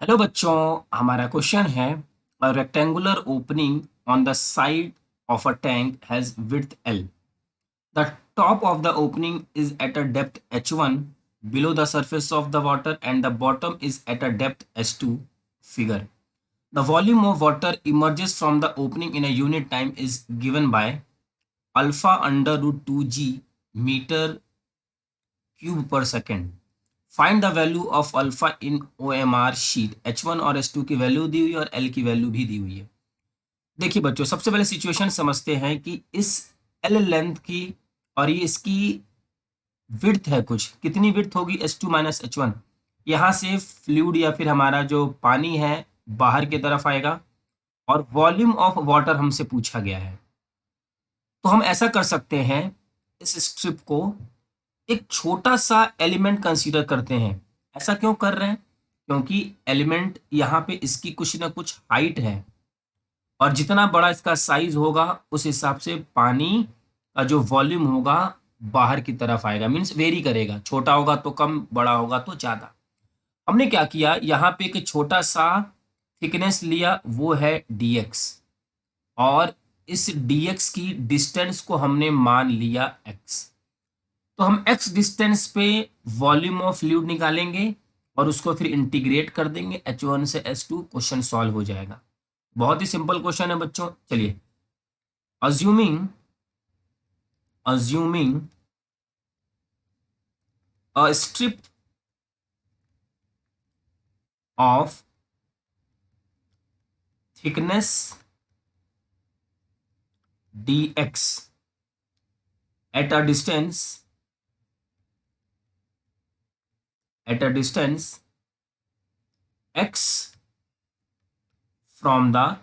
Hello बच्चों, हमारा question है a rectangular opening on the side of a tank has width L. The top of the opening is at a depth h1 below the surface of the water and the bottom is at a depth h2. Figure. The volume of water emerges from the opening in a unit time is given by alpha under root 2g meter cube per second. Find the value of alpha in OMR sheet. H1 और H2 की value दी हुई है और L की value भी दी हुई है। देखिए बच्चों, सबसे पहले सिचुएशन समझते हैं कि इस L लेंथ की और ये इसकी विड्थ है, कुछ कितनी विड्थ होगी H2 माइनस H1। यहाँ से फ्लूइड या फिर हमारा जो पानी है बाहर की तरफ आएगा और वॉल्यूम ऑफ वाटर हमसे पूछा गया है। तो हम ऐसा कर सकते हैं, इस स्ट्रिप को एक छोटा सा एलिमेंट कंसीडर करते हैं। ऐसा क्यों कर रहे हैं? क्योंकि एलिमेंट यहाँ पे इसकी कुछ ना कुछ हाइट है और जितना बड़ा इसका साइज होगा उस हिसाब से पानी का जो वॉल्यूम होगा बाहर की तरफ आएगा, मीन्स वेरी करेगा। छोटा होगा तो कम, बड़ा होगा तो ज्यादा। हमने क्या किया, यहाँ पे एक छोटा सा थिकनेस लिया, वो है dx, और इस dx की डिस्टेंस को हमने मान लिया x। तो हम x डिस्टेंस पे वॉल्यूम ऑफ फ्लूइड निकालेंगे और उसको फिर इंटीग्रेट कर देंगे H1 से H2, क्वेश्चन सॉल्व हो जाएगा। बहुत ही सिंपल क्वेश्चन है बच्चों। चलिए, assuming assuming a strip of thickness dx at a distance x from the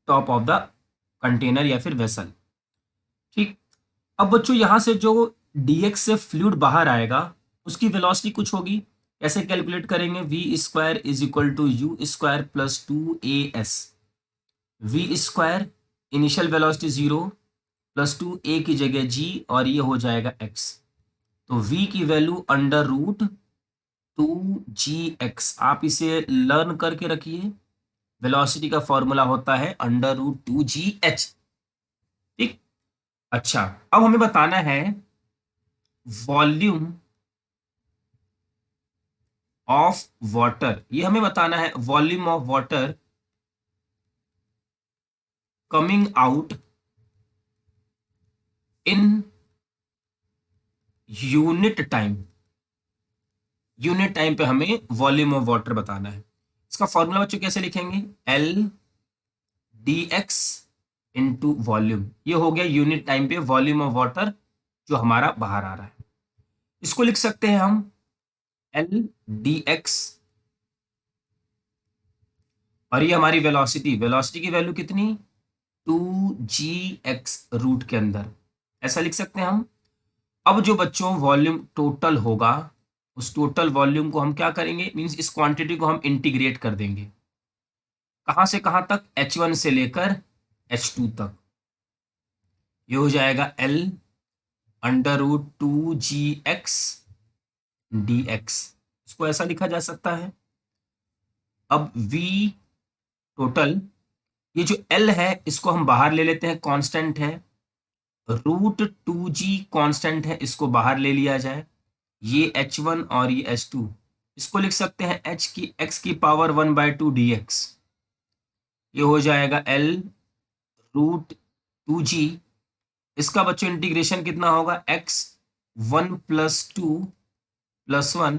top of the container या फिर वेसल। ठीक। अब बच्चों यहाँ से जो dx से फ्लूइड बाहर आएगा उसकी वेलोसिटी कुछ होगी। कैसे कैलकुलेट करेंगे? V square is equal to u square plus 2as। V square initial velocity 0 plus 2a की जगह g और ये हो जाएगा x। तो v की वैल्यू अंडर रूट 2gx। आप इसे लर्न करके रखिए। वेलोसिटी का फॉर्मूला होता है अंडर रूट 2gh। ठीक। अच्छा, अब हमें बताना है वॉल्यूम ऑफ वाटर। ये हमें बताना है volume of water coming out in unit time. Unit time पे हमें वॉल्यूम ऑफ वाटर बताना है। इसका फॉर्मूला बच्चों कैसे लिखेंगे? L dx into volume. ये हो गया यूनिट टाइम पे वॉल्यूम ऑफ वाटर जो हमारा बाहर आ रहा है। इसको लिख सकते हैं हम L dx, और ये हमारी वेलोसिटी। वेलोसिटी की वैल्यू कितनी? 2gx रूट के अंदर, ऐसा लिख सकते हैं हम। अब जो बच्चों वॉल्यूम टोटल होगा, उस टोटल वॉल्यूम को हम क्या करेंगे, मींस इस क्वांटिटी को हम इंटीग्रेट कर देंगे। कहां से कहां तक? H1 से लेकर H2 तक। ये हो जाएगा L under root 2gx dx। इसको ऐसा लिखा जा सकता है। अब V टोटल, ये जो L है इसको हम बाहर ले लेते हैं, कांस्टेंट है। रूट 2g कांस्टेंट है, इसको बाहर ले लिया जाए। ये H1 और ये H2, इसको लिख सकते हैं h की x की पावर 1/2 dx। ये हो जाएगा L रूट 2g। इसका बच्चों इंटीग्रेशन कितना होगा? x 1 प्लस 2 प्लस 1,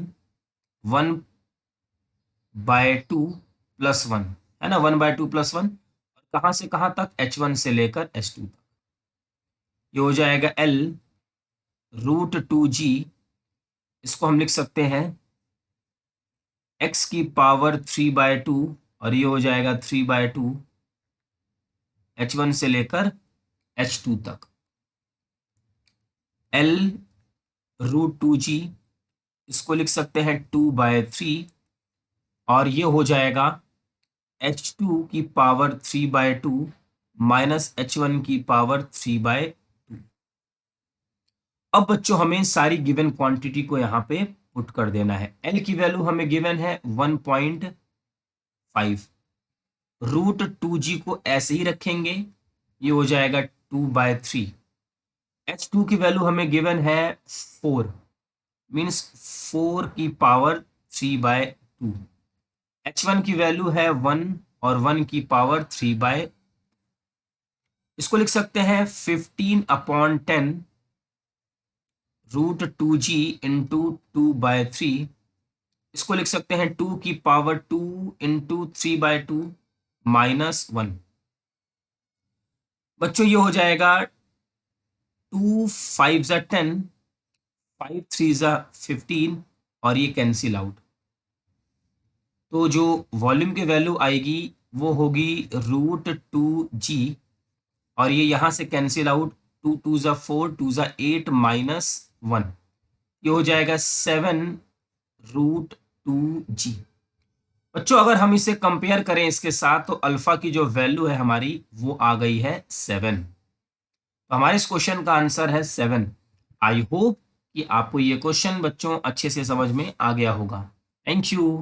1/2 प्लस 1, है ना, 1/2 प्लस 1। कहां से कहां तक? H1 से लेकर H2 तक। ये हो जाएगा L रूट 2g। इसको हम लिख सकते हैं x की पावर 3/2, और ये हो जाएगा 3/2 H1 से लेकर H2 तक। L रूट 2g, इसको लिख सकते हैं 2/3, और ये हो जाएगा H2 की पावर 3/2 माइनस H1 की पावर 3/2। अब बच्चों हमें सारी गिवन क्वांटिटी को यहाँ पे पुट कर देना है। एल की वैल्यू हमें गिवन है 1.5। रूट 2g को ऐसे ही रखेंगे, ये हो जाएगा 2/3। h2 की वैल्यू हमें गिवन है 4, मीन्स 4 की पावर 3/2। h1 की वैल्यू है 1 और 1 की पावर 3/, इसको लिख सकते हैं 15/10 रूट 2g इंटू 2/3। इसको लिख सकते हैं 2 की पावर 2 इंटू 3/2 -1। बच्चों ये हो जाएगा 2 5 ज़ा 10, 5 3 ज़ा 15 और ये कैंसिल आउट। तो जो वॉल्यूम की वैल्यू आएगी वो होगी रूट 2g, और ये यहाँ से कैंसिल आउट, 2 2 ज़ा 4, 2 ज़ा 8 -1, ये हो जाएगा 7 रूट 2g। बच्चों अगर हम इसे कंपेयर करें इसके साथ तो अल्फा की जो वैल्यू है हमारी वो आ गई है 7। तो हमारे इस क्वेश्चन का आंसर है 7। आई होप कि आपको ये क्वेश्चन बच्चों अच्छे से समझ में आ गया होगा। Thank you.